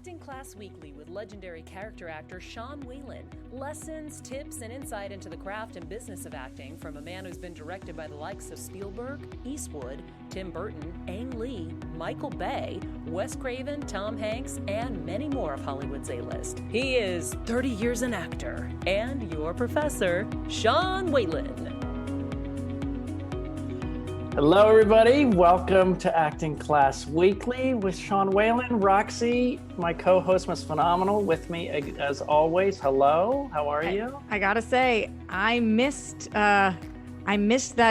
Acting Class Weekly with legendary character actor Sean Whalen. Lessons, tips, and insight into the craft and business of acting from a man who's been directed by the likes of Spielberg, Eastwood, Tim Burton, Ang Lee, Michael Bay, Wes Craven, Tom Hanks, and many more of Hollywood's A-list. He is 30 years an actor and your professor, Sean Whalen. Hello, everybody. Welcome to Acting Class Weekly with Sean Whalen. Roxy, my co-host, was phenomenal with me as always. Hello, how are you? I gotta say, I missed that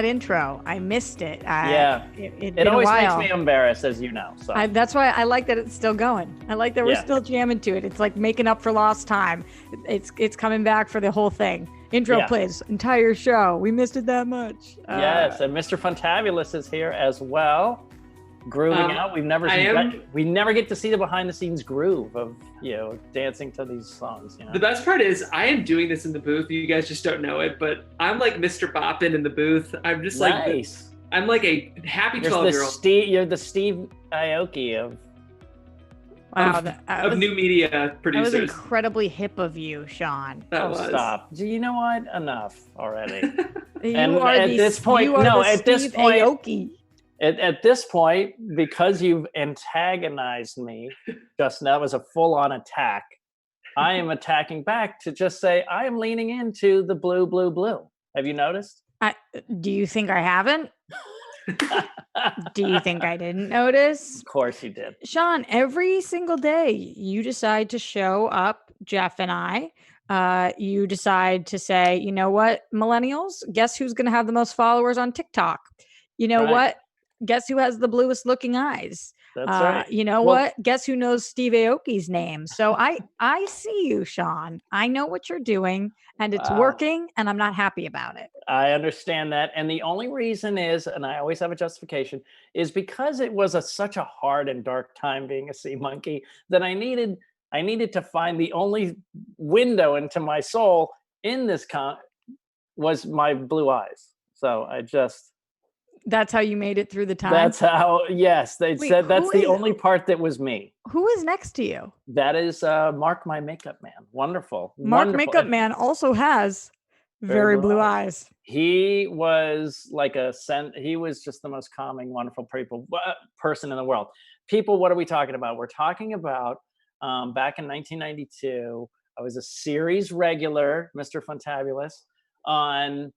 intro. I missed it. It always makes me embarrassed, as you know. So that's why I like that it's still going. I like that we're still jamming to it. It's like making up for lost time. It's coming back for the whole thing. Intro plays entire show. We missed it that much. Yes, and Mr. Funtabulous is here as well, grooving out. We never get to see the behind-the-scenes groove of dancing to these songs. The best part is I am doing this in the booth. You guys just don't know it, but I'm like Mr. Boppin in the booth. I'm just nice. I'm like a happy 12-year-old. You're the Steve Aoki of. Wow, of new media producers. That was incredibly hip of you, Sean. Stop. Do you know what? Enough already. At this point, because you've antagonized me just now, that was a full-on attack. I am attacking back to just say I am leaning into the blue, blue, blue. Have you noticed? Do you think I haven't? Do you think I didn't notice? Of course you did. Sean, every single day you decide to show up, Jeff and I. You decide to say, you know what, millennials, guess who's going to have the most followers on TikTok? You know what? Guess who has the bluest looking eyes? That's right. You know what? Guess who knows Steve Aoki's name? So I see you, Sean. I know what you're doing, and it's working, and I'm not happy about it. I understand that. And the only reason is, and I always have a justification, is because it was such a hard and dark time being a sea monkey that I needed to find the only window into my soul in this was my blue eyes. So that's how you made it through the time? That's how, yes. They said that's the only part that was me. Who is next to you? That is Mark, my makeup man. Wonderful. Mark, makeup man, also has very blue eyes. He was he was just the most calming, wonderful person in the world. People, what are we talking about? We're talking about back in 1992, I was a series regular, Mr. Funtabulous, on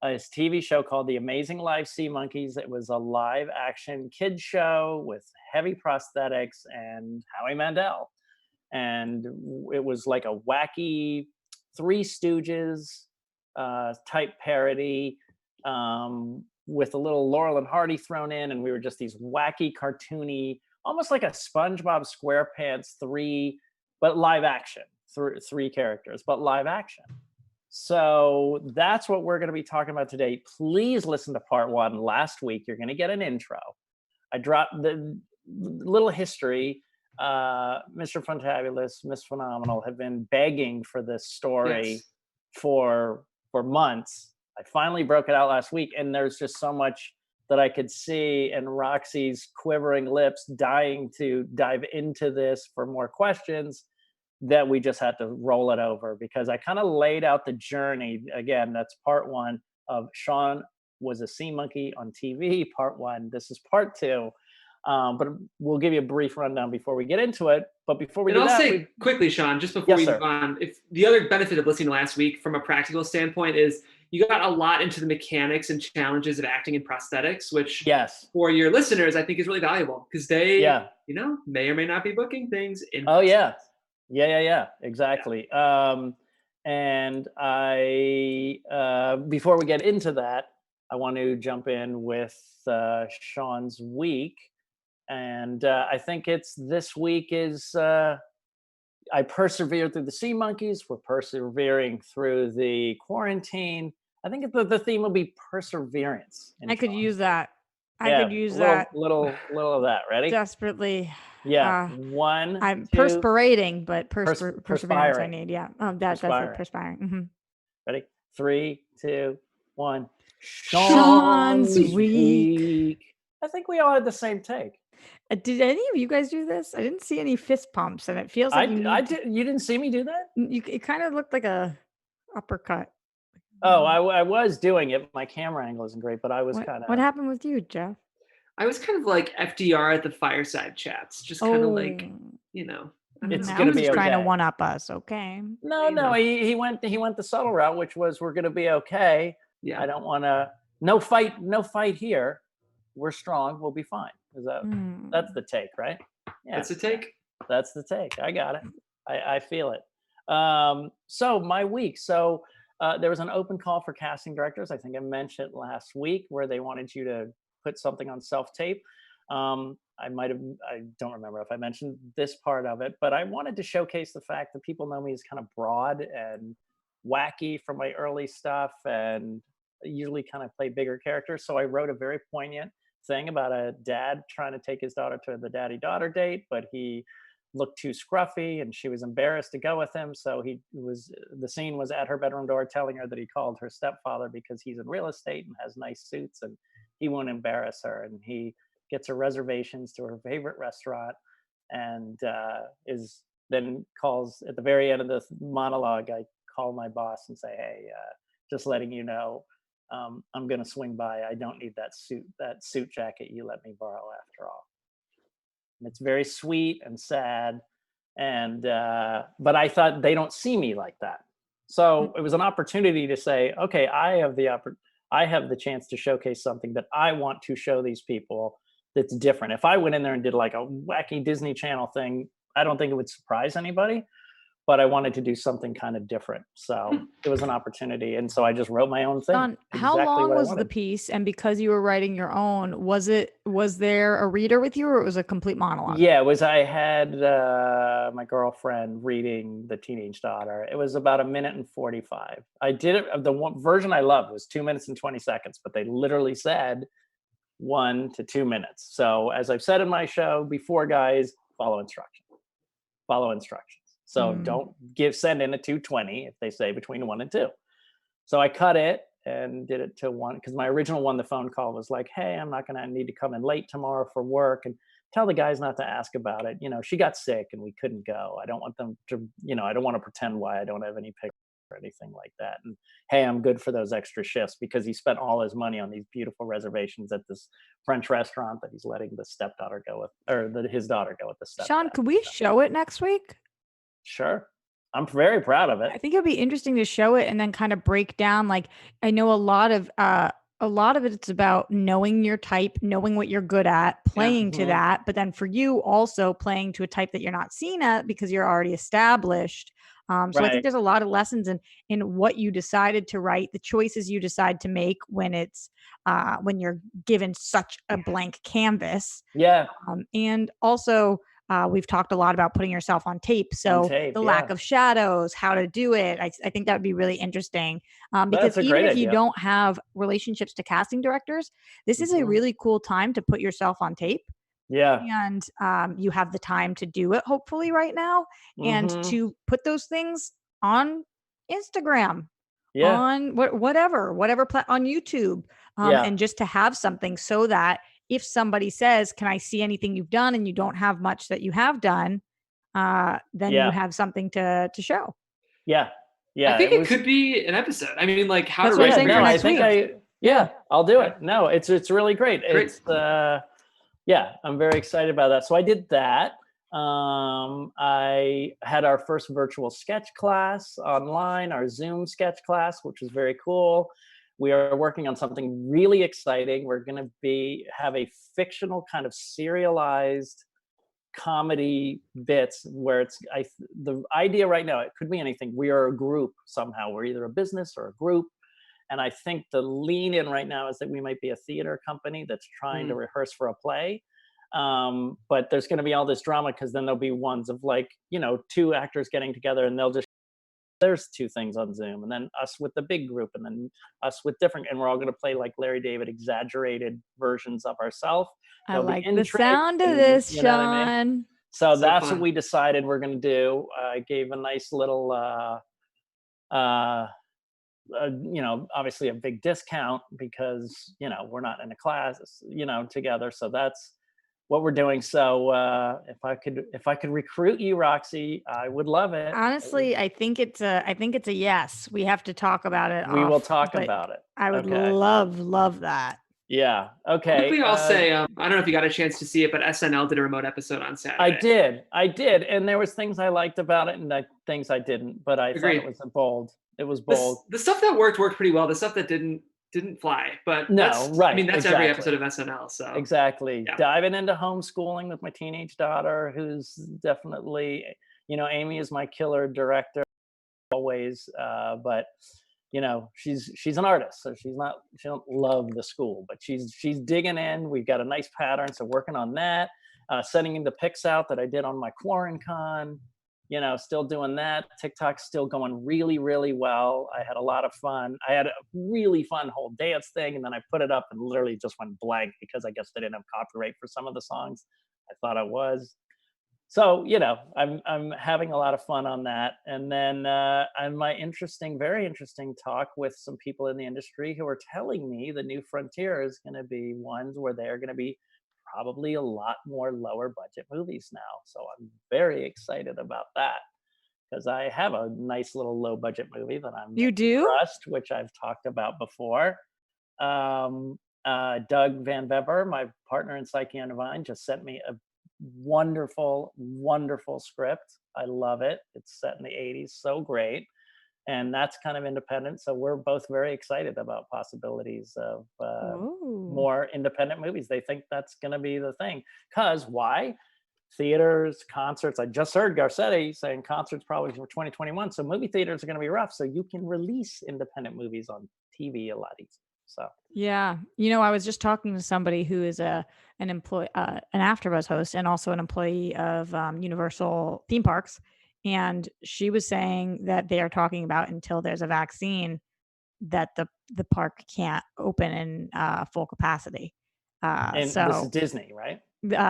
a TV show called The Amazing Live Sea Monkeys. It was a live action kids show with heavy prosthetics and Howie Mandel. And it was like a wacky Three Stooges type parody with a little Laurel and Hardy thrown in. And we were just these wacky, cartoony, almost like a SpongeBob SquarePants but live action. Three characters, but live action. So that's what we're going to be talking about today. Please listen to part one. Last week, you're going to get an intro. I dropped the little history. Mr. Funtabulous, Miss Phenomenal have been begging for this story for months. I finally broke it out last week, and there's just so much that I could see, and Roxy's quivering lips dying to dive into this for more questions, that we just had to roll it over because I kind of laid out the journey. Again, that's part one of Sean was a sea monkey on TV, part one. This is part two. But we'll give you a brief rundown before we get into it. But before we say quickly, Sean, just before we move on, if the other benefit of listening to last week from a practical standpoint is you got a lot into the mechanics and challenges of acting in prosthetics, which for your listeners, I think is really valuable because they, may or may not be booking things in prosthetics. Yeah, exactly. And I, before we get into that, I want to jump in with Sean's week. And I think this week is, I persevered through the Sea Monkeys. We're persevering through the quarantine. I think the theme will be perseverance. I could use that. I could use that. Little of that. Ready? Desperately. Yeah. I'm perspirating, but perseverance I need. Yeah. That's it. Perspiring. Mm-hmm. Ready? 3, 2, 1. Sean's week. I think we all had the same take. Did any of you guys do this? I didn't see any fist pumps, and it feels like I did. You didn't see me do that? It kind of looked like a uppercut. Oh, I was doing it. My camera angle isn't great, but I was kind of. What happened with you, Jeff? I was kind of like FDR at the fireside chats, just kind of like, It's now gonna he's be trying to okay. one up us. Okay. No. He went the subtle route, which was we're gonna be okay. Yeah. I don't want to. No fight here. We're strong. We'll be fine. That's the take, right? Yeah. That's the take. That's the take. I got it. I feel it. So my week. So there was an open call for casting directors. I think I mentioned it last week, where they wanted you to put something on self-tape. I don't remember if I mentioned this part of it, but I wanted to showcase the fact that people know me as kind of broad and wacky from my early stuff, and usually kind of play bigger characters. So I wrote a very poignant thing about a dad trying to take his daughter to the daddy-daughter date, but he looked too scruffy and she was embarrassed to go with him. So the scene was at her bedroom door telling her that he called her stepfather because he's in real estate and has nice suits and he won't embarrass her. And he gets her reservations to her favorite restaurant, and then calls at the very end of the monologue. I call my boss and say, "Hey, just letting you know, I'm going to swing by. I don't need that suit jacket you let me borrow after all." And it's very sweet and sad, and but I thought they don't see me like that, so it was an opportunity to say, okay, I have the chance to showcase something that I want to show these people that's different. If I went in there and did like a wacky Disney Channel thing, I don't think it would surprise anybody, but I wanted to do something kind of different. So it was an opportunity. And so I just wrote my own thing. Sean, how long was the piece? And because you were writing your own, was there a reader with you, or it was a complete monologue? Yeah, I had my girlfriend reading the teenage daughter. It was about 1:45. I did it. The one version I loved was 2 minutes and 20 seconds, but they literally said 1 to 2 minutes. So as I've said in my show before, guys, follow instructions. So don't send in a 2:20 if they say between 1 and 2. So I cut it and did it to 1, because my original one, the phone call was like, "Hey, I'm not going to need to come in late tomorrow for work, and tell the guys not to ask about it. She got sick and we couldn't go. I don't want them to, I don't want to pretend why I don't have any pictures or anything like that. And hey, I'm good for those extra shifts," because he spent all his money on these beautiful reservations at this French restaurant that he's letting the stepdaughter go with, or his daughter go with the stepdad. Sean, could we show it next week? Sure. I'm very proud of it. I think it'd be interesting to show it and then kind of break down. Like, I know a lot of it's about knowing your type, knowing what you're good at, playing to that. But then for you also playing to a type that you're not seen at because you're already established. So I think there's a lot of lessons in what you decided to write, the choices you decide to make when when you're given such a blank canvas. Yeah. And also, we've talked a lot about putting yourself on tape. So the lack of shadows, how to do it. I think that would be really interesting. Because even if you don't have relationships to casting directors, this is a really cool time to put yourself on tape. Yeah. And you have the time to do it, hopefully, right now, and to put those things on Instagram, on whatever on YouTube, and just to have something so that if somebody says, "Can I see anything you've done?" and you don't have much that you have done, then you have something to show. Yeah. I think it could be an episode. I mean, like how That's to what write. I'm saying for next week. I'll do it. No, it's really great. It's I'm very excited about that. So I did that. I had our first virtual sketch class online, our Zoom sketch class, which was very cool. We are working on something really exciting. We're going to have a fictional kind of serialized comedy bits where the idea right now, it could be anything. We are a group somehow. We're either a business or a group. And I think the lean in right now is that we might be a theater company that's trying to rehearse for a play. But there's going to be all this drama because then there'll be ones of like, 2 actors getting together and there's 2 things on Zoom, and then us with the big group, and then us with different, and we're all going to play like Larry David exaggerated versions of ourselves. I like the sound of this, Sean. So that's what we decided we're going to do. I gave a nice little, obviously a big discount because, we're not in a class, together. So that's what we're doing. So if I could recruit you, Roxy, I would love it. Honestly, I think it's a yes. We have to talk about it. We will talk about it. I would love that. Yeah. Okay. I think we all say, I don't know if you got a chance to see it, but SNL did a remote episode on Saturday. I did. And there was things I liked about it and things I didn't, but I thought it was bold. It was bold. The stuff that worked pretty well. The stuff that didn't fly, but that's every episode of SNL. So exactly. Yeah. Diving into homeschooling with my teenage daughter, who's definitely, Amy is my killer director always, but she's an artist, so she don't love the school, but she's digging in. We've got a nice pattern, so working on that, sending the pics out that I did on my QuaranCon, still doing that. TikTok's still going really, really well. I had a lot of fun. I had a really fun whole dance thing, and then I put it up and literally just went blank because I guess they didn't have copyright for some of the songs. I thought I was. So, I'm having a lot of fun on that. And then on my very interesting talk with some people in the industry who are telling me the new frontier is going to be ones where they're going to be probably a lot more lower budget movies now. So I'm very excited about that because I have a nice little low budget movie that I'm Trust, which I've talked about before. Doug Van Weber, my partner in Psyche on Divine, just sent me a wonderful script. I love it. It's set in the 80s, so great. And that's kind of independent, so we're both very excited about possibilities of more independent movies. They think that's going to be the thing, because why? Theaters, concerts. I just heard Garcetti saying concerts probably for 2021, so movie theaters are going to be rough, so you can release independent movies on TV a lot easier. So yeah, I was just talking to somebody who is an employee, an AfterBuzz host, and also an employee of Universal theme parks, and she was saying that they are talking about, until there's a vaccine, that the park can't open in full capacity. And so this is Disney, right?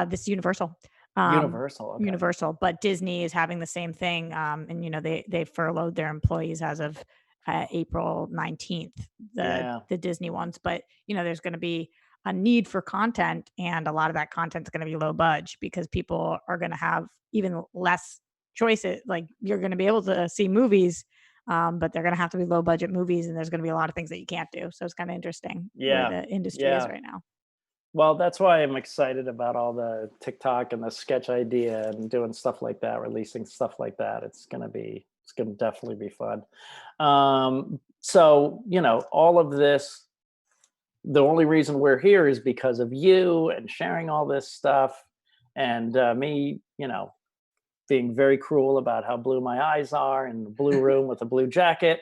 This Universal. Universal, but Disney is having the same thing, and they furloughed their employees as of April 19th, the Disney ones. But there's going to be a need for content, and a lot of that content is going to be low budget because people are going to have even less choices. Like, you're going to be able to see movies, but they're going to have to be low budget movies, and there's going to be a lot of things that you can't do. So it's kind of interesting where the industry is right now. Well, that's why I'm excited about all the TikTok and the sketch idea and doing stuff like that, releasing stuff like that. It's going to definitely be fun. So, all of this, the only reason we're here is because of you and sharing all this stuff, and me, being very cruel about how blue my eyes are in the blue room with a blue jacket.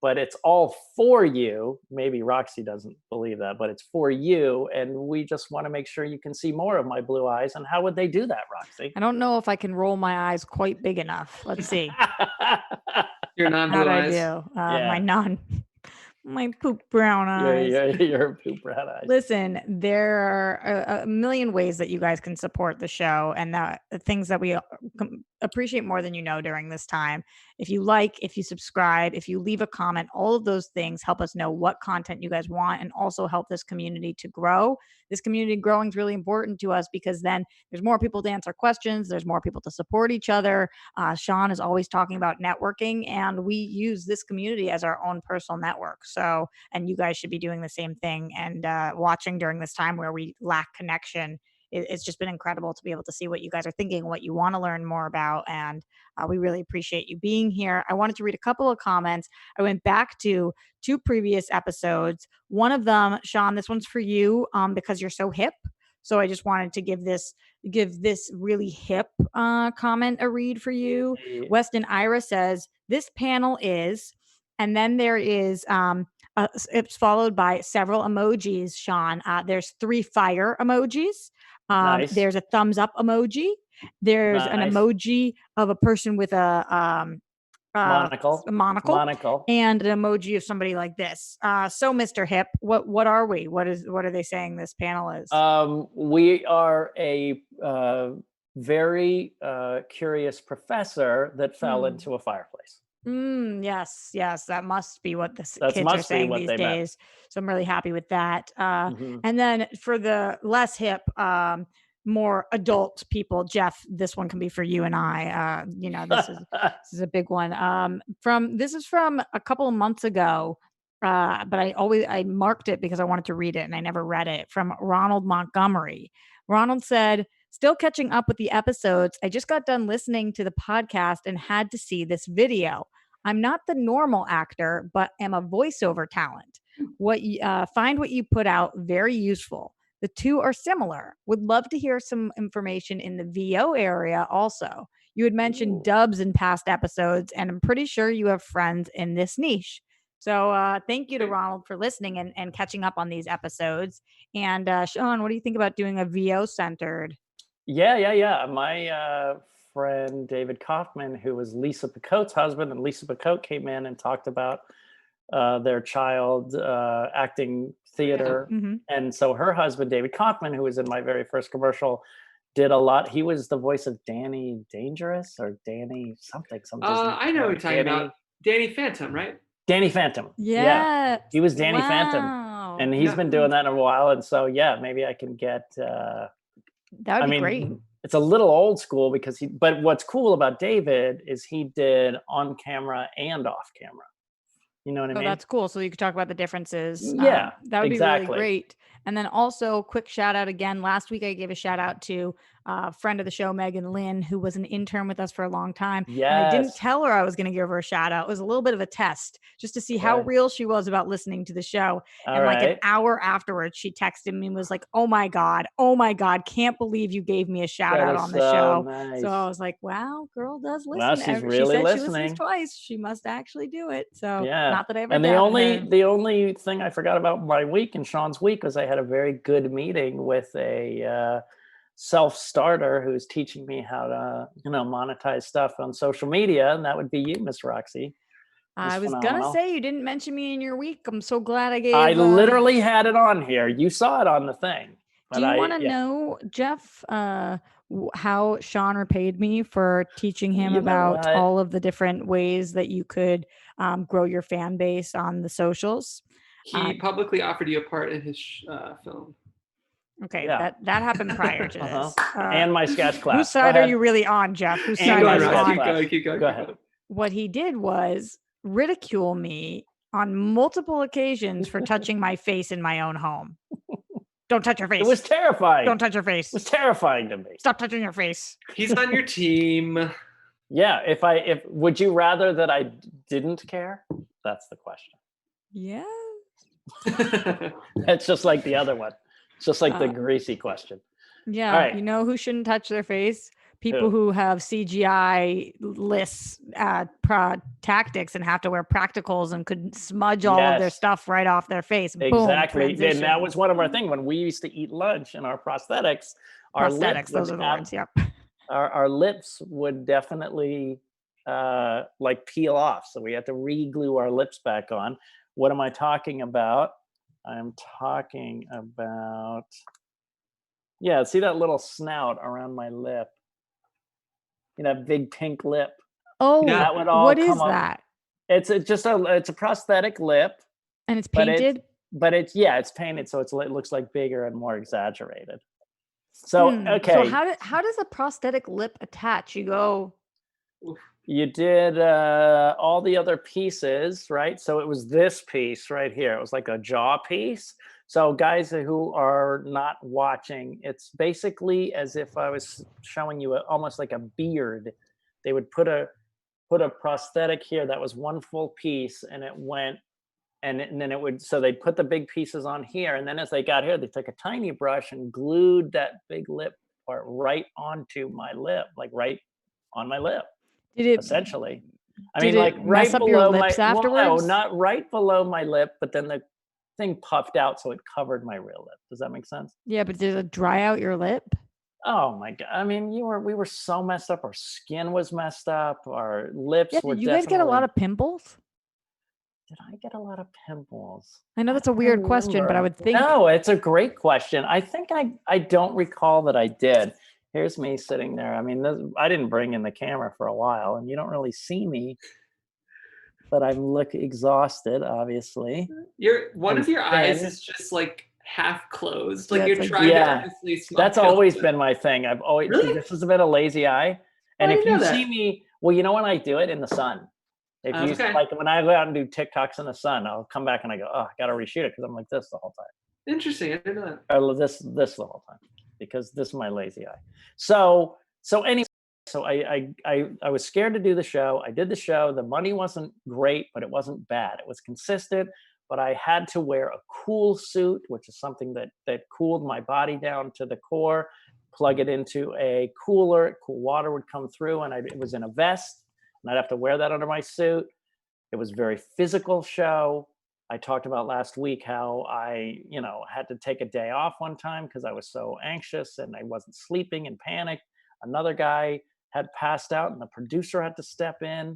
But it's all for you. Maybe Roxy doesn't believe that, but it's for you. And we just want to make sure you can see more of my blue eyes. And how would they do that, Roxy? I don't know if I can roll my eyes quite big enough. Let's see. Your non-blue eyes. I do. My poop brown eyes. Your poop brown eyes. Listen, there are a million ways that you guys can support the show, and the things that we appreciate more than during this time. If you like, if you subscribe, if you leave a comment, all of those things help us know what content you guys want, and also help this community to grow. This community growing is really important to us, because then there's more people to answer questions. There's more people to support each other. Sean is always talking about networking, and we use this community as our own personal network. So, and you guys should be doing the same thing, and watching during this time where we lack connection. It's just been incredible to be able to see what you guys are thinking, what you want to learn more about. And we really appreciate you being here. I wanted to read a couple of comments. I went back to 2 previous episodes. One of them, Sean, this one's for you, because you're so hip. So I just wanted to give this really hip comment a read for you. Weston Ira says, this panel is, and then there is, it's followed by several emojis, Sean. There's 3 fire emojis. Nice. There's a thumbs up emoji. There's an emoji of a person with a monocle, and an emoji of somebody like this. So, Mr. Hip, what are we? What are they saying this panel is? We are a very curious professor that fell into a fireplace. Yes, that must be what the kids are saying these days. Meant. So I'm really happy with that. And then for the less hip, more adult people. Jeff, this one can be for you and I. This is a big one. This is from a couple of months ago. But I marked it because I wanted to read it and I never read it. From Ronald Montgomery. Ronald said, "Still catching up with the episodes. I just got done listening to the podcast and had to see this video. I'm not the normal actor, but am a voiceover talent. Find what you put out very useful. The two are similar. Would love to hear some information in the VO area also. You had mentioned dubs in past episodes, and I'm pretty sure you have friends in this niche." So thank you to Ronald for listening and catching up on these episodes. And Sean, what do you think about doing a VO centered? Yeah. My friend David Kaufman, who was Lisa Picote's husband, and Lisa Picote came in and talked about their child acting theater. Yeah. Mm-hmm. And so her husband, David Kaufman, who was in my very first commercial, did a lot. He was the voice of Danny Dangerous or Danny something. I know what you're talking about. Danny Phantom, right? Danny Phantom. Yeah. He was Danny Phantom. And he's been doing that in a while. And so, maybe I can get... that would be great. It's a little old school because but what's cool about David is he did on camera and off camera. You know what I mean? That's cool. So you could talk about the differences. Yeah, that would be really great. And then also quick shout out again. Last week, I gave a shout out to a friend of the show, Megan Lynn, who was an intern with us for a long time. Yes. And I didn't tell her I was going to give her a shout out. It was a little bit of a test just to see how real she was about listening to the show. And like an hour afterwards, she texted me and was like, oh my God, can't believe you gave me a shout out on the show. Nice. So I was like, wow, girl does listen. Wow, she's really listening. She listens twice. She must actually do it. So not that I ever And the only thing I forgot about my week and Sean's week was I had a very good meeting with a self-starter who's teaching me how to, monetize stuff on social media. And that would be you, Miss Roxy. I was going to say, you didn't mention me in your week. I'm so glad I gave... I literally had it on here. You saw it on the thing. Do you want to know, Jeff, how Sean repaid me for teaching him about all of the different ways that you could grow your fan base on the socials? He publicly offered you a part in his film. Okay, that happened prior to this. And my sketch class. Whose side are you really on, Jeff? Whose side are you on? Keep going. Go ahead. What he did was ridicule me on multiple occasions for touching my face in my own home. Don't touch your face. It was terrifying. Don't touch your face. It was terrifying to me. Stop touching your face. He's on your team. Yeah. If would you rather that I didn't care? That's the question. Yeah. It's just like the other one. It's just like the greasy question. Yeah. Right. You know who shouldn't touch their face? People who have CGI lists tactics and have to wear practicals and could smudge all of their stuff right off their face. Exactly. Boom, and that was one of our things when we used to eat lunch in our prosthetics. Those are the words. Yep. Our lips would definitely peel off. So we had to re-glue our lips back on. What am I talking about? I'm talking about, see that little snout around my lip? That big pink lip. Oh, that would all what is that? It's a prosthetic lip. And it's painted? But it's painted, so it looks like bigger and more exaggerated. So, okay. So how does a prosthetic lip attach? You did all the other pieces, right? So it was this piece right here. It was like a jaw piece. So guys who are not watching, it's basically as if I was showing you almost like a beard. They would put a prosthetic here that was one full piece, and it went, and then it would. So they'd put the big pieces on here, and then as they got here, they took a tiny brush and glued that big lip part right onto my lip, like right on my lip. Did it essentially? Right below your lips afterwards? No, not right below my lip, but then the thing puffed out so it covered my real lip. Does that make sense? Yeah, but did it dry out your lip? Oh my God. I mean, we were so messed up. Our skin was messed up. Our lips were. Did you guys get a lot of pimples? Did I get a lot of pimples? I know that's a weird question, but I would think. No, it's a great question. I think I don't recall that I did. Here's me sitting there. I mean, I didn't bring in the camera for a while, and you don't really see me, but I look exhausted, obviously. One of your eyes is just like half closed. Like Yeah, you're it's like- trying to Yeah. earnestly smile. That's always been my thing. I've always Really? this has been a lazy eye. And I if didn't you know see that. me, well, you know when I do it in the sun. If you Okay. like when I go out and do TikToks in the sun, I'll come back and I go, oh, I gotta reshoot it because I'm like this the whole time. Interesting. I didn't know that. Or this the whole time because this is my lazy eye. So anyway, so I was scared to do the show. I did the show. The money wasn't great, but it wasn't bad. It was consistent. But I had to wear a cool suit, which is something that cooled my body down to the core. Plug it into a cooler. Cool water would come through, and it was in a vest, and I'd have to wear that under my suit. It was a very physical show. I talked about last week how I, had to take a day off one time because I was so anxious and I wasn't sleeping and panicked. Another guy had passed out, and the producer had to step in.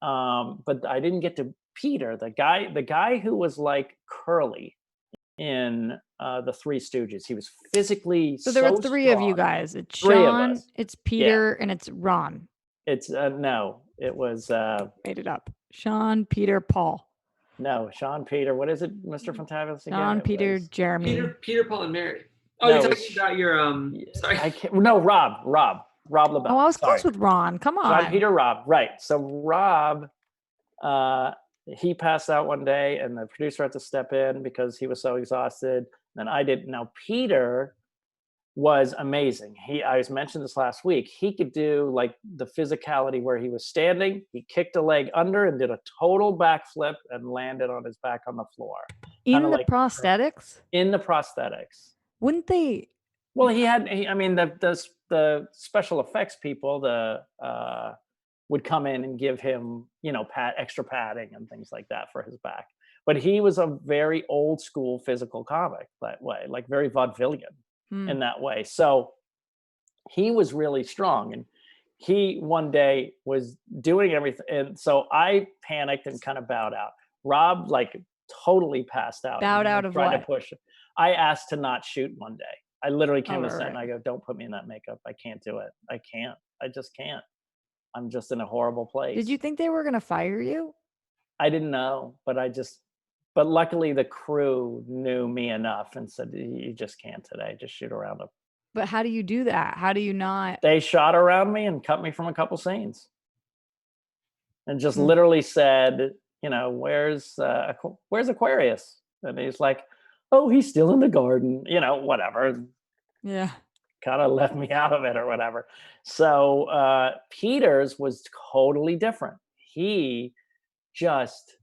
But I didn't get to Peter, the guy who was like Curly in the Three Stooges. He was physically So there were three of you strong. guys. It's Three of Sean, us. it's Peter, and it's Ron. It's no, it was Made it up. Sean, Peter, Paul. no, Sean, Peter. What is it, Mr. Fantabulous again? Sean, It Peter, was- Jeremy. Peter, Paul, and Mary. Oh, No, you're it's- talking about your sorry. I can't, no, Rob LaBelle. Oh, I was Sorry. close with Ron. Come on. Sean, Peter, Rob. Right. So Rob, he passed out one day, and the producer had to step in because he was so exhausted. And I didn't. Now Peter was amazing. I mentioned this last week. He could do like the physicality where he was standing, he kicked a leg under and did a total backflip and landed on his back on the floor. In the like, prosthetics? In the prosthetics. Wouldn't they? Well, the special effects people would come in and give him, extra padding and things like that for his back. But he was a very old school physical comic that way, like very vaudevillian in that way. So he was really strong, and he one day was doing everything. And so I panicked and kind of bowed out. Rob like totally passed out. Bowed out of what? To push it. I asked to not shoot one day. I literally came to set right. and I go, don't put me in that makeup. I can't do it. I can't. I just can't. I'm just in a horrible place. Did you think they were going to fire you? I didn't know, but luckily the crew knew me enough and said, you just can't today. Just shoot around him. But how do you do that? How do you not? They shot around me and cut me from a couple scenes. And just literally said, where's Aquarius? And he's like, oh, he's still in the garden, whatever. Yeah. Kind of left me out of it or whatever. So Peter's was totally different. He just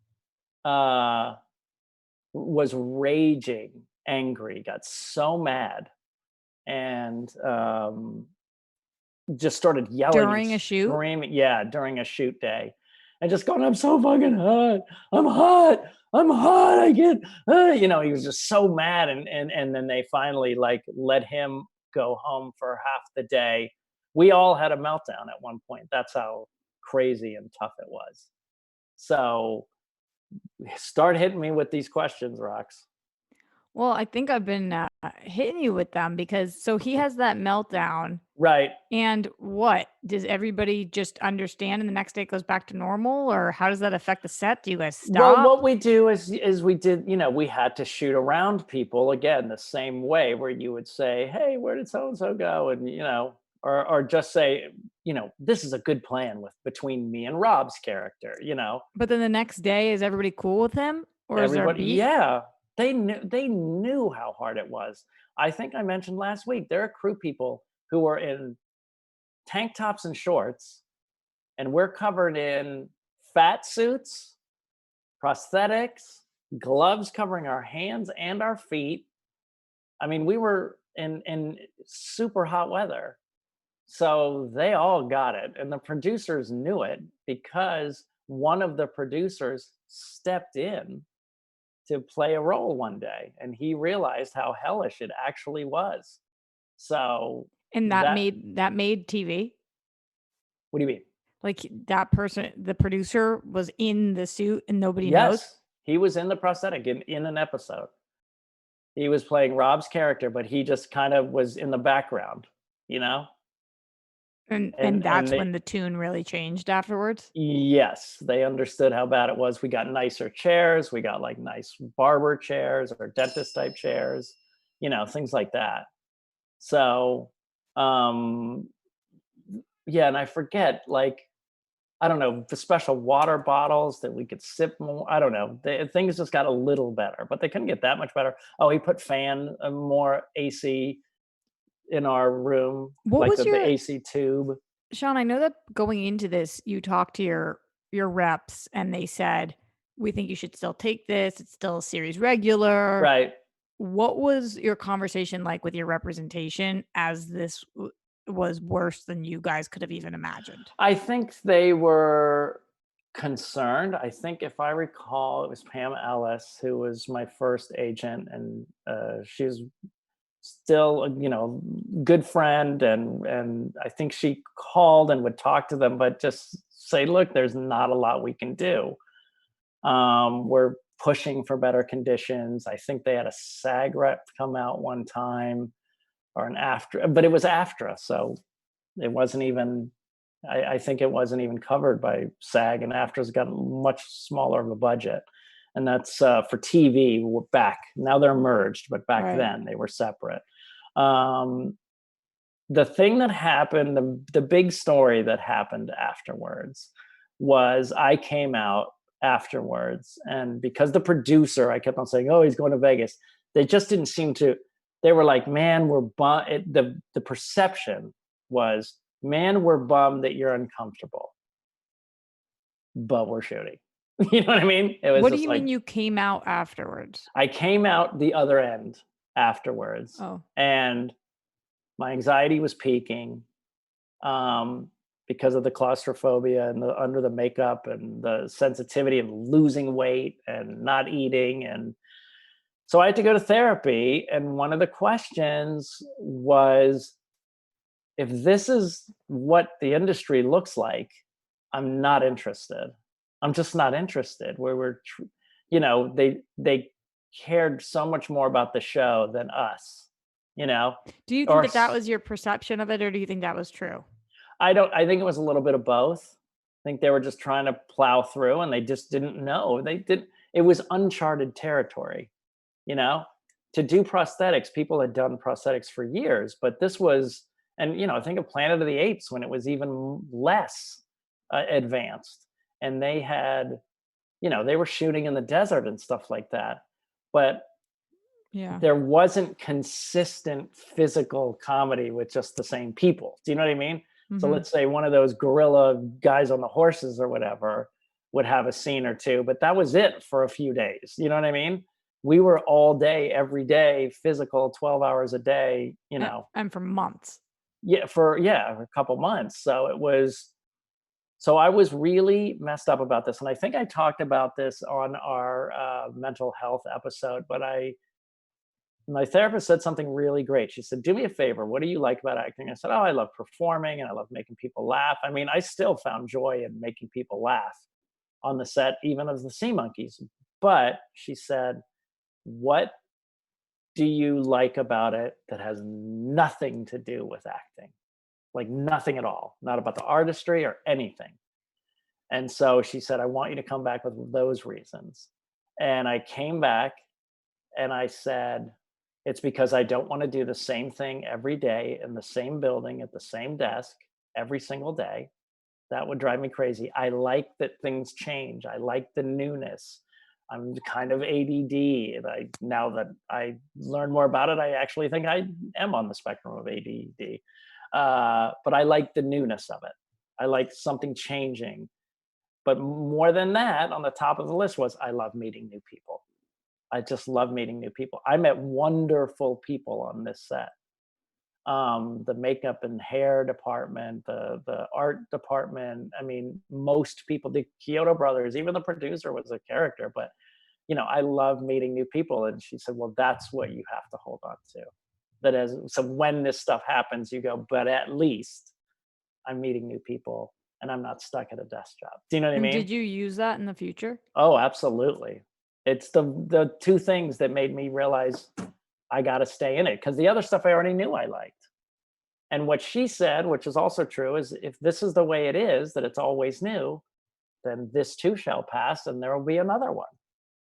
was raging, angry, got so mad, and just started yelling during a shoot. Screaming, yeah, during a shoot day, and just going, "I'm so fucking hot! I'm hot! I'm hot! I get," he was just so mad, and then they finally like let him go home for half the day. We all had a meltdown at one point. That's how crazy and tough it was. So start hitting me with these questions, Rox. Well, I think I've been hitting you with them because so he has that meltdown. Right. And what? Does everybody just understand and the next day it goes back to normal? Or how does that affect the set? Do you guys stop? Well, what we do is we did, we had to shoot around people again the same way where you would say, hey, where did so-and-so go? And, or just say, this is a good plan between me and Rob's character, But then the next day, is everybody cool with him? Or is there beef? Yeah. They knew how hard it was. I think I mentioned last week, there are crew people who are in tank tops and shorts, and we're covered in fat suits, prosthetics, gloves covering our hands and our feet. I mean, we were in super hot weather. So they all got it. And the producers knew it because one of the producers stepped in to play a role one day, and he realized how hellish it actually was. So and that made TV. What do you mean? Like that person, the producer was in the suit and nobody knows? Yes, he was in the prosthetic in an episode. He was playing Rob's character, but he just kind of was in the background, And that's when the tune really changed afterwards? Yes, they understood how bad it was. We got nicer chairs. We got like nice barber chairs or dentist type chairs, things like that. So, yeah, and I forget, like, I don't know, the special water bottles that we could sip more. I don't know. Things just got a little better, but they couldn't get that much better. Oh, he put more AC in our room, What like was the AC tube. Sean, I know that going into this, you talked to your reps and they said, we think you should still take this. It's still a series regular. Right. What was your conversation like with your representation as this was worse than you guys could have even imagined? I think they were concerned. I think if I recall, it was Pam Ellis who was my first agent, and she's still good friend, and I think she called and would talk to them, but just say, look, there's not a lot we can do. We're pushing for better conditions. I think they had a SAG rep come out one time, or an AFTRA, but it was AFTRA, so it wasn't even, I think it wasn't even covered by SAG, and AFTRA's got much smaller of a budget. And that's for TV. We're back. Now they're merged, but back then they were separate. The thing that happened, the big story that happened afterwards was I came out afterwards, and because the producer, I kept on saying, oh, he's going to Vegas. They just didn't seem to, they were like, man, the perception was, man, we're bummed that you're uncomfortable, but we're shooting. You know what I mean? It was. What do you mean you came out afterwards? I came out the other end afterwards. Oh. And my anxiety was peaking because of the claustrophobia and under the makeup and the sensitivity of losing weight and not eating. And so I had to go to therapy. And one of the questions was, if this is what the industry looks like, I'm not interested. I'm just not interested. They cared so much more about the show than us, Do you think that was your perception of it, or do you think that was true? I think it was a little bit of both. I think they were just trying to plow through, and they just didn't know. It was uncharted territory, to do prosthetics. People had done prosthetics for years, but this was, and think of Planet of the Apes when it was even less advanced. And they had, they were shooting in the desert and stuff like that. But there wasn't consistent physical comedy with just the same people. Do you know what I mean? Mm-hmm. So let's say one of those gorilla guys on the horses or whatever would have a scene or two, but that was it for a few days. You know what I mean? We were all day, every day, physical, 12 hours a day, And for months. For a couple months. So I was really messed up about this. And I think I talked about this on our mental health episode, but my therapist said something really great. She said, do me a favor. What do you like about acting? I said, oh, I love performing and I love making people laugh. I mean, I still found joy in making people laugh on the set, even of the Sea Monkeys. But she said, what do you like about it that has nothing to do with acting? Like nothing at all, not about the artistry or anything. And so she said, I want you to come back with those reasons. And I came back and I said, it's because I don't want to do the same thing every day in the same building at the same desk every single day. That would drive me crazy. I like that things change. I like the newness. I'm kind of ADD. And now that I learn more about it, I actually think I am on the spectrum of ADD. But I like the newness of it. I like something changing. But more than that, on the top of the list was, I love meeting new people. I just love meeting new people. I met wonderful people on this set. The makeup and hair department, the art department. I mean, most people, the Kyoto brothers, even the producer was a character, but I love meeting new people. And she said, well, that's what you have to hold on to. So when this stuff happens, you go, but at least I'm meeting new people and I'm not stuck at a desk job. Do you know what I mean? Did you use that in the future? Oh, absolutely. It's the two things that made me realize I got to stay in it, because the other stuff I already knew I liked. And what she said, which is also true, is if this is the way it is, that it's always new, then this too shall pass and there will be another one.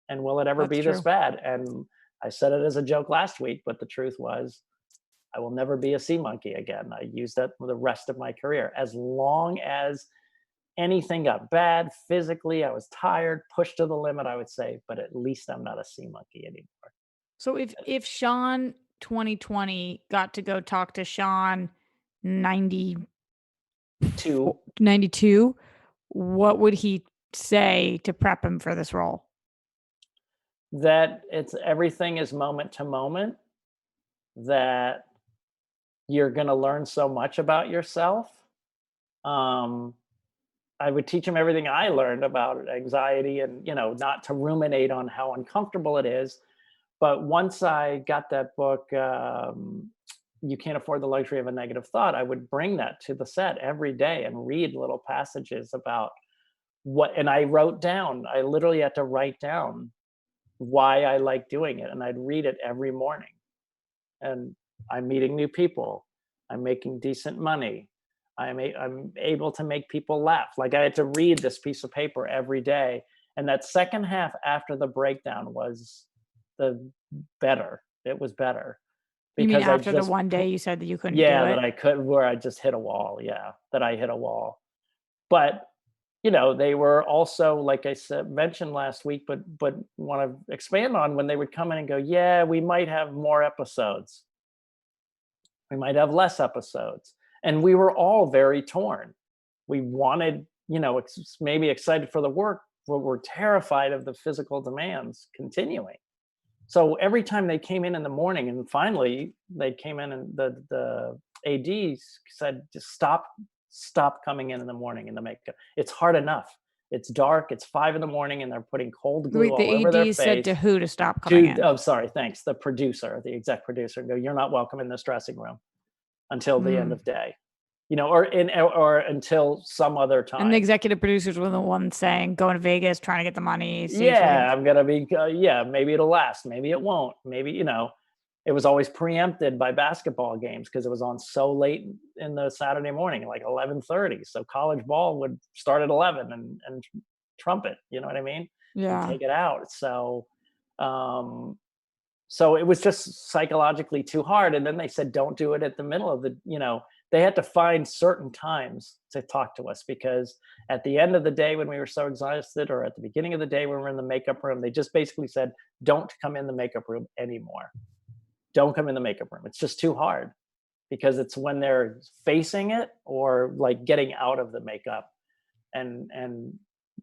And will it ever That's be this true. bad? And I said it as a joke last week, but the truth was I will never be a sea monkey again. I used that for the rest of my career. As long as anything got bad physically, I was tired, pushed to the limit, I would say, but at least I'm not a sea monkey anymore. So if Sean 2020 got to go talk to Sean 92, what would he say to prep him for this role? That everything is moment to moment, that you're going to learn so much about yourself. I would teach him everything I learned about anxiety and, not to ruminate on how uncomfortable it is. But once I got that book, You Can't Afford the Luxury of a Negative Thought, I would bring that to the set every day and read little passages about and I literally had to write down why I like doing it. And I'd read it every morning. And I'm meeting new people. I'm making decent money. I'm able to make people laugh. Like I had to read this piece of paper every day. And that second half after the breakdown was better. It was better. You mean after the one day you said that you couldn't do it? Yeah, that I could, where I just hit a wall. Yeah, that I hit a wall. But, they were also, like I said, mentioned last week, but want to expand on when they would come in and go, yeah, we might have more episodes. We might have less episodes. And we were all very torn. We wanted, maybe excited for the work, but we're terrified of the physical demands continuing. So every time they came in the morning, and finally they came in and the AD said, just stop coming in the morning in the makeup. It's hard enough. It's dark. It's 5 a.m. and they're putting cold glue all over their face. The AD said to who to stop coming in? Oh, sorry. Thanks. The producer, the exec producer, go, you're not welcome in this dressing room until the end of day, or until some other time. And the executive producers were the ones saying, going to Vegas, trying to get the money. I'm going to be, maybe it'll last. Maybe it won't. Maybe, it was always preempted by basketball games because it was on so late in the Saturday morning, like 11:30. So college ball would start at 11 and trumpet, you know what I mean? Yeah. And take it out. So, so it was just psychologically too hard. And then they said, don't do it at the middle of the, they had to find certain times to talk to us, because at the end of the day, when we were so exhausted, or at the beginning of the day when we were in the makeup room, they just basically said, don't come in the makeup room anymore. Don't come in the makeup room. It's just too hard, because it's when they're facing it or like getting out of the makeup and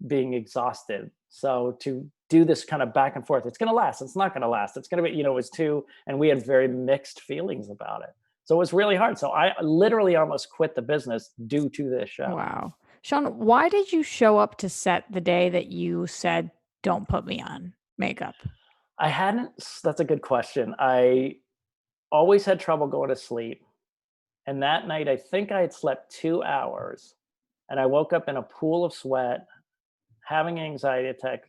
being exhausted. So to do this kind of back and forth, it's going to last. It's not going to last. It's going to be, it was too, and we had very mixed feelings about it. So it was really hard. So I literally almost quit the business due to this show. Wow. Sean, why did you show up to set the day that you said, don't put me on makeup? That's a good question. I always had trouble going to sleep. And that night, I think I had slept 2 hours, and I woke up in a pool of sweat, having an anxiety attack,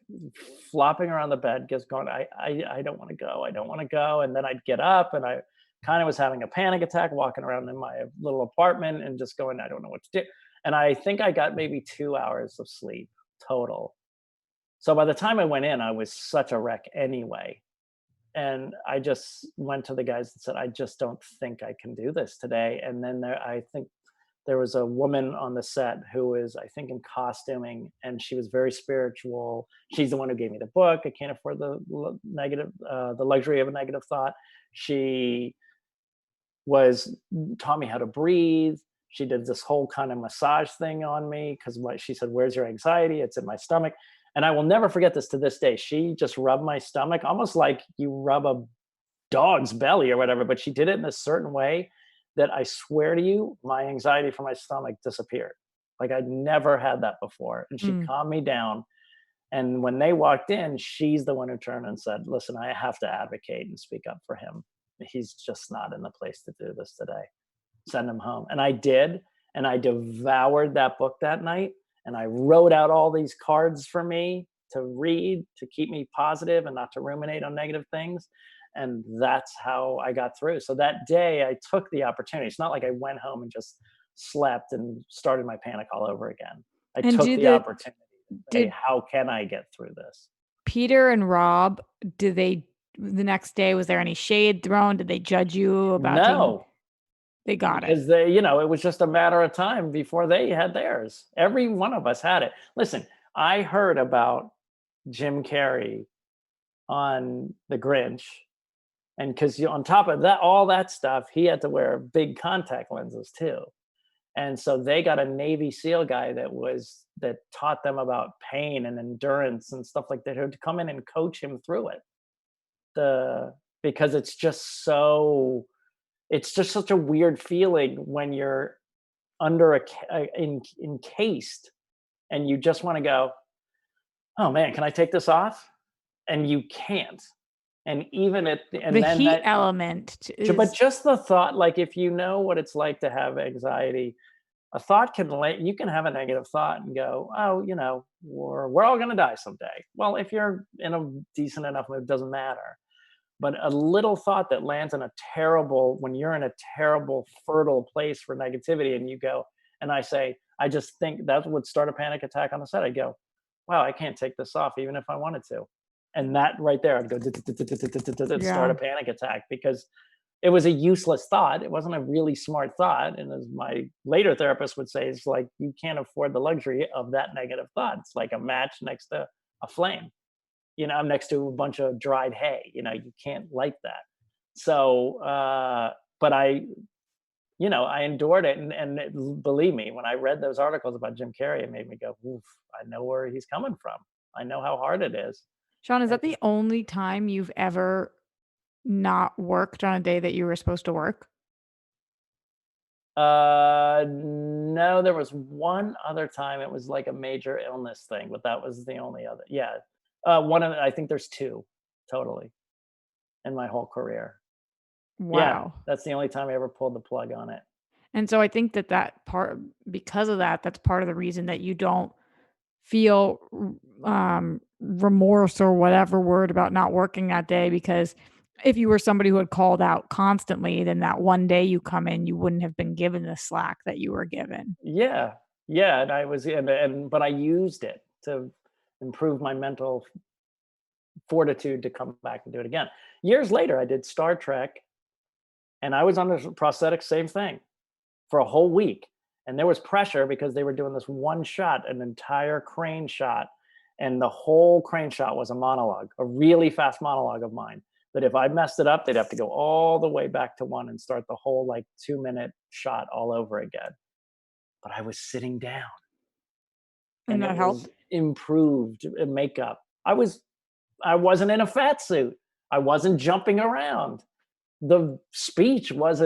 flopping around the bed, just going, I don't want to go. I don't want to go. And then I'd get up, and I kind of was having a panic attack, walking around in my little apartment and just going, I don't know what to do. And I think I got maybe 2 hours of sleep total. So by the time I went in, I was such a wreck anyway. And I just went to the guys and said, I just don't think I can do this today. And then I think there was a woman on the set who is, I think, in costuming, and she was very spiritual. She's the one who gave me the book, I Can't Afford the Luxury of a Negative Thought. She taught me how to breathe. She did this whole kind of massage thing on me, because she said, where's your anxiety? It's in my stomach. And I will never forget this to this day. She just rubbed my stomach, almost like you rub a dog's belly or whatever, but she did it in a certain way that I swear to you, my anxiety from my stomach disappeared. Like I'd never had that before. And she calmed me down. And when they walked in, she's the one who turned and said, listen, I have to advocate and speak up for him. He's just not in the place to do this today. Send him home. And I did. And I devoured that book that night. And I wrote out all these cards for me to read, to keep me positive and not to ruminate on negative things. And that's how I got through. So that day I took the opportunity. It's not like I went home and just slept and started my panic all over again. I took the opportunity to say, how can I get through this? Peter and Rob, the next day, was there any shade thrown? Did they judge you about No. They got because they, it was just a matter of time before they had theirs. Every one of us had it. Listen, I heard about Jim Carrey on The Grinch, and because on top of that, all that stuff, he had to wear big contact lenses too. And so they got a Navy SEAL guy that taught them about pain and endurance and stuff like that, who to come in and coach him through it. Because it's just such a weird feeling when you're under encased and you just want to go, oh man, can I take this off? And you can't. And even the heat element but just the thought, like if you know what it's like to have anxiety, a thought you can have a negative thought and go, oh, we're all going to die someday. Well, if you're in a decent enough mood, it doesn't matter. But a little thought that lands when you're in a terrible, fertile place for negativity, and you go, and I say, I just think that would start a panic attack on the set. I'd go, wow, I can't take this off even if I wanted to. And that right there, I'd go, start a panic attack, because it was a useless thought. It wasn't a really smart thought. And as my later therapist would say, it's like, you can't afford the luxury of that negative thought. It's like a match next to a flame. I'm next to a bunch of dried hay, you can't light that. So, but I endured it. And believe me, when I read those articles about Jim Carrey, it made me go, oof, I know where he's coming from. I know how hard it is. Sean, is that the only time you've ever not worked on a day that you were supposed to work? No, there was one other time. It was like a major illness thing, but that was the only other. Yeah. I think there's two totally in my whole career. Wow. Yeah, that's the only time I ever pulled the plug on it. And so I think that part, because of that's part of the reason that you don't feel remorse or whatever word about not working that day, because if you were somebody who had called out constantly, then that one day you come in, you wouldn't have been given the slack that you were given. Yeah. And I was, but I used it to improve my mental fortitude to come back and do it again. Years later, I did Star Trek, and I was on the prosthetic, same thing, for a whole week. And there was pressure because they were doing this one shot, an entire crane shot. And the whole crane shot was a monologue, a really fast monologue of mine. But if I messed it up, they'd have to go all the way back to one and start the whole 2-minute shot all over again. But I was sitting down. And that helped? Improved makeup. I wasn't in a fat suit. I wasn't jumping around. The speech was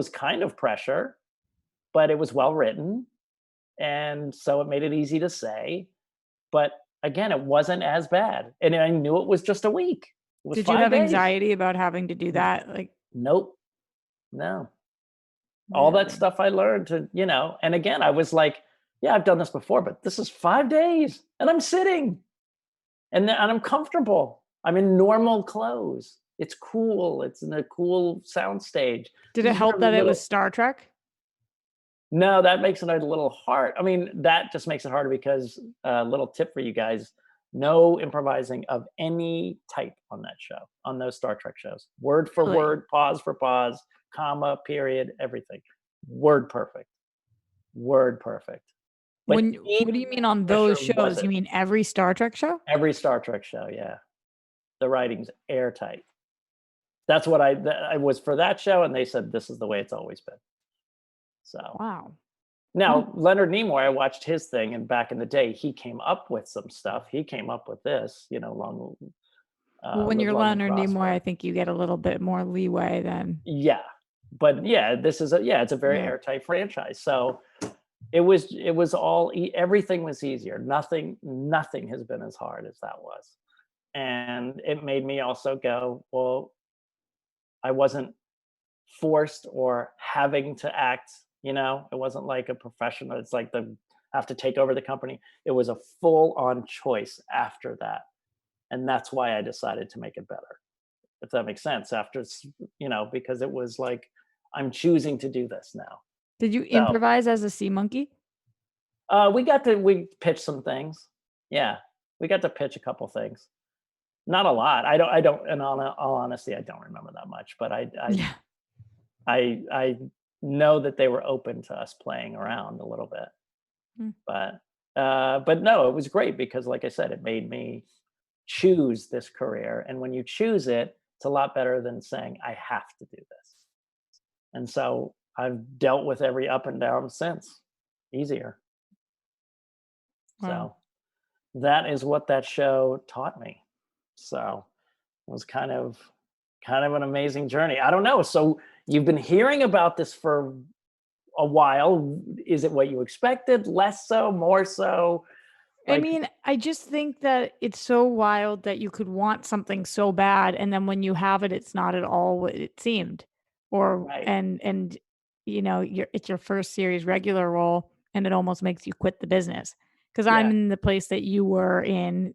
kind of pressure, but it was well written. And so it made it easy to say. But again, it wasn't as bad. And I knew it was just a week. Did you have anxiety about having to do that? Nope. No. All that stuff I learned to, and again, I was like, yeah, I've done this before, but this is 5 days and I'm sitting and I'm comfortable. I'm in normal clothes. It's cool. It's in a cool sound stage. Did it help that it was Star Trek? No, that makes it a little hard. I mean, that just makes it harder because little tip for you guys, no improvising of any type on that show, on those Star Trek shows. Word for word, pause for pause, comma, period, everything. Word perfect. Word perfect. What do you mean on those shows? You mean every Star Trek show? Every Star Trek show, yeah. The writing's airtight. That's what I was for that show, and they said this is the way it's always been. So wow. Now Leonard Nimoy, I watched his thing, and back in the day, he came up with some stuff. He came up with this, long. When you're Leonard Nimoy, I think you get a little bit more leeway than. Yeah, but yeah, it's a very airtight franchise. So it was all everything was easier. Nothing has been as hard as that was, and it made me also go, well, I wasn't forced or having to act. It wasn't like a professional. It's like have to take over the company. It was a full-on choice after that, and that's why I decided to make it better. if that makes sense, after, because it was like, I'm choosing to do this now. Did you So, improvise as a sea monkey? we pitched some things. Yeah, we got to pitch a couple things. Not a lot. I don't. In all honesty, I don't remember that much. But Yeah. I know that they were open to us playing around a little bit. But no, it was great because, like I said, it made me choose this career. And when you choose it, it's a lot better than saying I have to do this. And so I've dealt with every up and down since. Easier. Wow. So that is what that show taught me. So it was kind of an amazing journey. I don't know. So you've been hearing about this for a while. Is it what you expected? Less so? More so? I mean, I just think that it's so wild that you could want something so bad, and then when you have it, it's not at all what it seemed. Or Right. and it's your first series regular role, and it almost makes you quit the business. Because I'm Yeah. in the place that you were in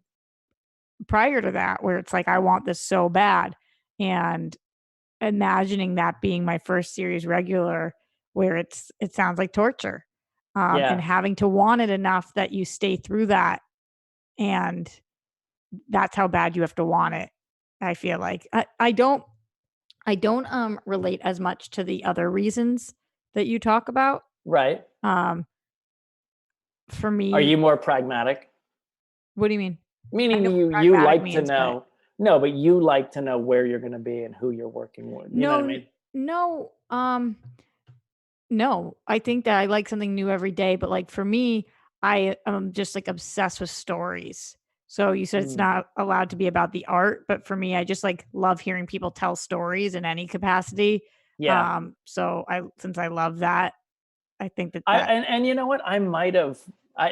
prior to that, where it's like, I want this so bad. And imagining that being my first series regular, where it sounds like torture. And Yeah. having to want it enough that you stay through that, and that's how bad you have to want it. I feel like I don't relate as much to the other reasons that you talk about. Right. For me, Are you more pragmatic? What do you mean? Meaning you like to know. No, but you like to know where you're going to be and who you're working with. You know what I mean? No, no. I think that I like something new every day, but like for me, I am just like obsessed with stories. So you said it's not allowed to be about the art, but for me, I just like love hearing people tell stories in any capacity. Yeah. So since I love that, I think that and you know what? I might have.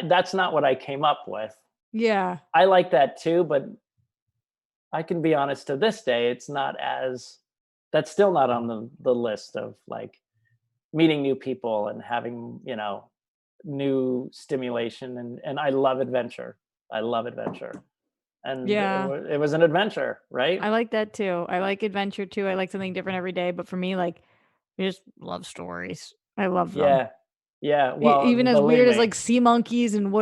That's not what I came up with. Yeah. I like that too, but I can be honest, to this day, it's not as. That's still not on the list of like meeting new people and having, new stimulation. And I love adventure. And Yeah. it was an adventure, right? I like that too. I like adventure too. I like something different every day. But for me, like, I just love stories. I love them. Yeah. Yeah. Well, Even as believe weird as me. like sea monkeys and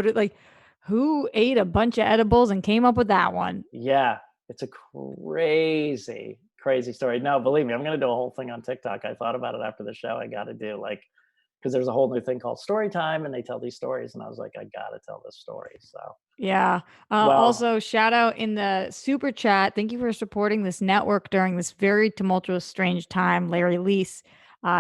who ate a bunch of edibles and came up with that one? Yeah. It's a crazy, crazy story. No, believe me, I'm going to do a whole thing on TikTok. I thought about it after the show. I got to do because there's a whole new thing called story time and they tell these stories. And I was like, I got to tell this story. So, yeah. Also, shout out in the super chat. Thank you for supporting this network during this very tumultuous, strange time. Larry Lease,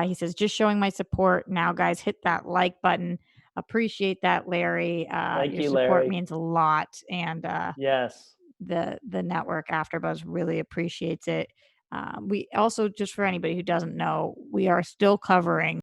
he says, just showing my support. Now, guys, hit that like button. Appreciate that, Larry. Thank your you, support Larry. means a lot. And yes, the network AfterBuzz really appreciates it. We also, just for anybody who doesn't know, we are still covering